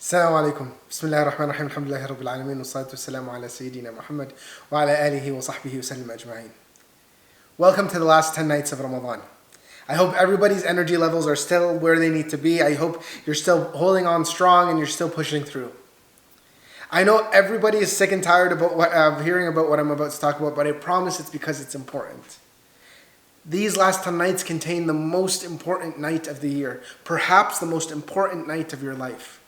السلام عليكم. بسم الله الرحمن الرحيم. الحمد لله رب العالمين والصلاة والسلام على سيدنا Muhammad وعلى آله وصحبه وسلم أجمعين. Welcome to the last 10 nights of Ramadan. I hope everybody's energy levels are still where they need to be. I hope you're still holding on strong and you're still pushing through. I know everybody is sick and tired of hearing about what I'm about to talk about, but I promise it's because it's important. These last 10 nights contain the most important night of the year, perhaps the most important night of your life.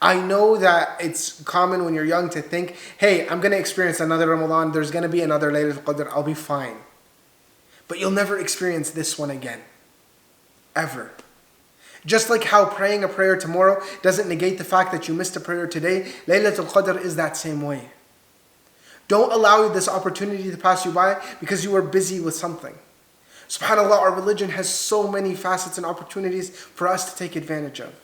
I know that it's common when you're young to think, hey, I'm going to experience another Ramadan, there's going to be another Laylatul Qadr, I'll be fine. But you'll never experience this one again. Ever. Just like how praying a prayer tomorrow doesn't negate the fact that you missed a prayer today, Laylatul Qadr is that same way. Don't allow this opportunity to pass you by because you were busy with something. SubhanAllah, our religion has so many facets and opportunities for us to take advantage of.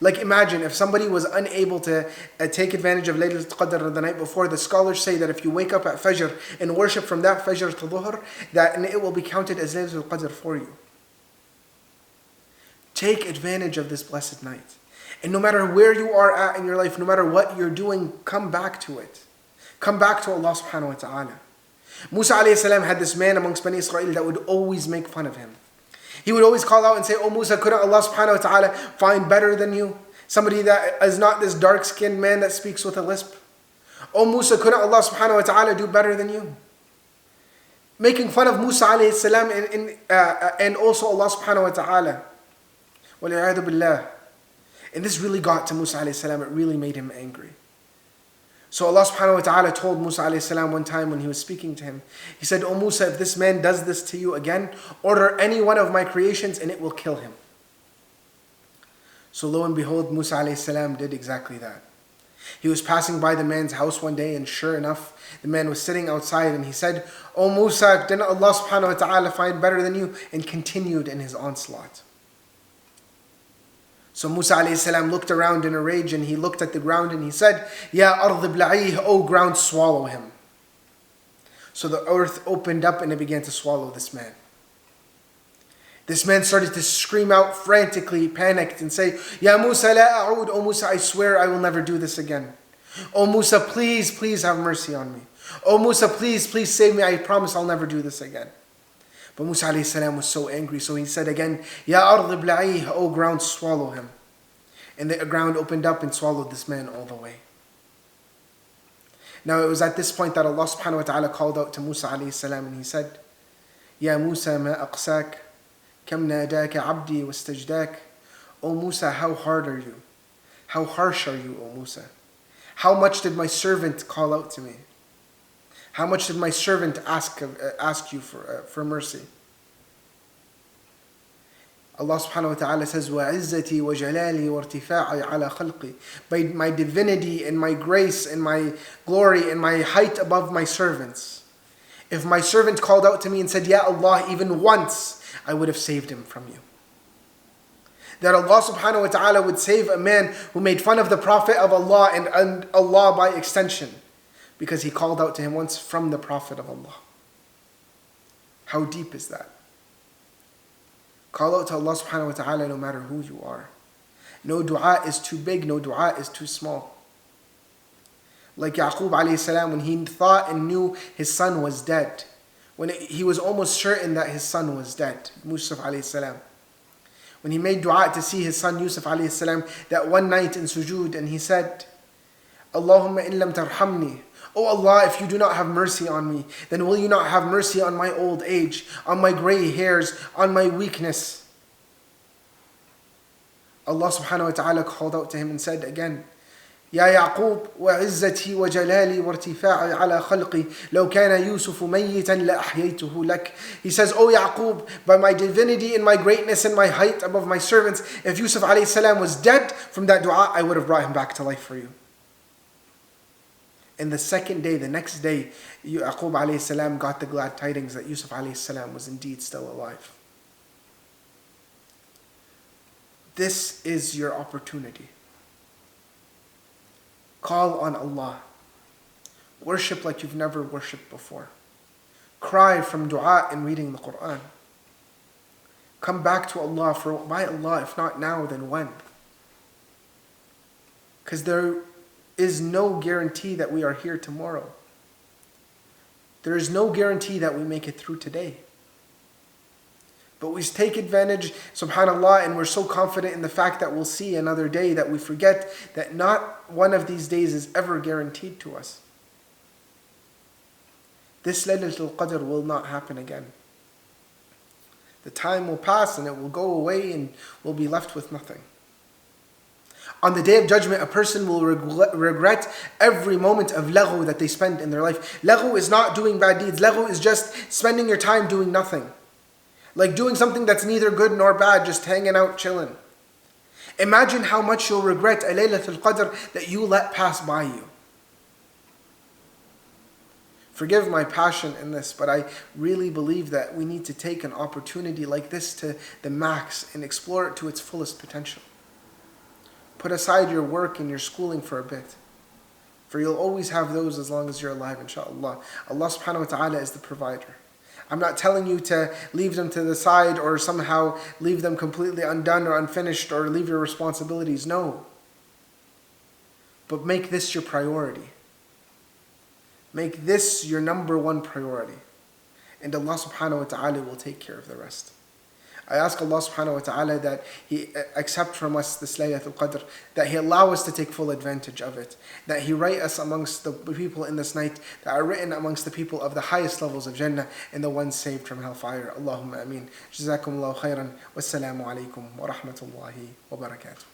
Like imagine if somebody was unable to take advantage of Laylatul Qadr the night before, the scholars say that if you wake up at Fajr and worship from that Fajr to Dhuhr, that it will be counted as Laylatul Qadr for you. Take advantage of this blessed night. And no matter where you are at in your life, no matter what you're doing, come back to it. Come back to Allah subhanahu wa ta'ala. Musa alayhi salam had this man amongst Bani Israel that would always make fun of him. He would always call out and say, "Oh Musa, couldn't Allah subhanahu wa ta'ala find better than you? Somebody that is not this dark-skinned man that speaks with a lisp. Oh Musa, couldn't Allah subhanahu wa ta'ala do better than you?" Making fun of Musa alayhi salam and also Allah subhanahu wa ta'ala. وَلِعَيَاذُ بِاللَّهِ. And this really got to Musa alayhi salam. It really made him angry. So Allah subhanahu wa ta'ala told Musa alayhi salam one time when he was speaking to him, he said, "Oh Musa, if this man does this to you again, order any one of my creations and it will kill him." So lo and behold, Musa alayhi salam did exactly that. He was passing by the man's house one day and sure enough, the man was sitting outside and he said, "Oh Musa, didn't Allah subhanahu wa ta'ala find better than you?" And continued in his onslaught. So Musa alayhi salam looked around in a rage and he looked at the ground and he said, "Ya ard ibla'ihi, O ground, swallow him." So the earth opened up and it began to swallow this man. This man started to scream out frantically, panicked and say, "Ya Musa la a'ud, O Musa, I swear I will never do this again. O Musa, please, please have mercy on me. O Musa, please, please save me. I promise I'll never do this again." But Musa alayhi salam was so angry, so he said again, "Ya ard ibla'ihi, O ground, swallow him." And the ground opened up and swallowed this man all the way. Now it was at this point that Allah subhanahu wa ta'ala called out to Musa alayhi salam and he said, "Ya Musa ma aqsak, kam nadaka abdi wastajdak." O Musa, how hard are you? How harsh are you, O Musa? How much did my servant call out to me? How much did my servant ask you for mercy? Allah subhanahu wa ta'ala says, وَعِزَّتِي وَجَلَالِي وَارْتِفَاعِي عَلَى خَلْقِي. By my divinity and my grace and my glory and my height above my servants. If my servant called out to me and said, "Ya Allah," even once, I would have saved him from you. That Allah subhanahu wa ta'ala would save a man who made fun of the Prophet of Allah and Allah by extension. Because he called out to him once from the Prophet of Allah. How deep is that? Call out to Allah subhanahu wa ta'ala no matter who you are. No dua is too big, no dua is too small. Like Yaqub alayhi salam, when he thought and knew his son was dead. When he was almost certain that his son was dead. Yousef alayhi salam. When he made dua to see his son Yousef alayhi salam that one night in sujood and he said, "Allahumma in lam tarhamni." "Oh Allah, if you do not have mercy on me, then will you not have mercy on my old age, on my gray hairs, on my weakness?" Allah subhanahu wa ta'ala called out to him and said again, "Ya Yaqub, وَعِزَّتِي وَجَلَالِي وَارْتِفَاعِي عَلَى خَلْقِي لَوْ كَانَ يُوسُفُ مَيِّتًا لَأَحْيَيْتُهُ لَكَ." He says, "Oh Yaqub, by my divinity and my greatness and my height above my servants, if Yousef alayhi salam was dead, from that dua I would have brought him back to life for you." And the second day, the next day, Yaqub alayhi salam got the glad tidings that Yousef alayhi salam was indeed still alive. This is your opportunity. Call on Allah. Worship like you've never worshipped before. Cry from dua and reading the Quran. Come back to Allah, for by Allah, if not now, then when? Because there is no guarantee that we are here tomorrow. There is no guarantee that we make it through today. But we take advantage, subhanAllah, and we're so confident in the fact that we'll see another day that we forget that not one of these days is ever guaranteed to us. This Laylatul Qadr will not happen again. The time will pass and it will go away and we'll be left with nothing. On the Day of Judgment, a person will regret every moment of laghu that they spend in their life. Laghu is not doing bad deeds. Laghu is just spending your time doing nothing. Like doing something that's neither good nor bad, just hanging out, chilling. Imagine how much you'll regret a Laylatul Qadr that you let pass by you. Forgive my passion in this, but I really believe that we need to take an opportunity like this to the max and explore it to its fullest potential. Put aside your work and your schooling for a bit. For you'll always have those as long as you're alive, inshaAllah. Allah subhanahu wa ta'ala is the provider. I'm not telling you to leave them to the side or somehow leave them completely undone or unfinished or leave your responsibilities. No. But make this your priority. Make this your number one priority. And Allah subhanahu wa ta'ala will take care of the rest. I ask Allah subhanahu wa ta'ala that He accept from us this Laylatul Qadr, that He allow us to take full advantage of it, that He write us amongst the people in this night that are written amongst the people of the highest levels of Jannah and the ones saved from hellfire. Allahumma ameen. Jazakum Allahu Khayran. Wassalamu alaikum wa rahmatullahi wa barakatuh.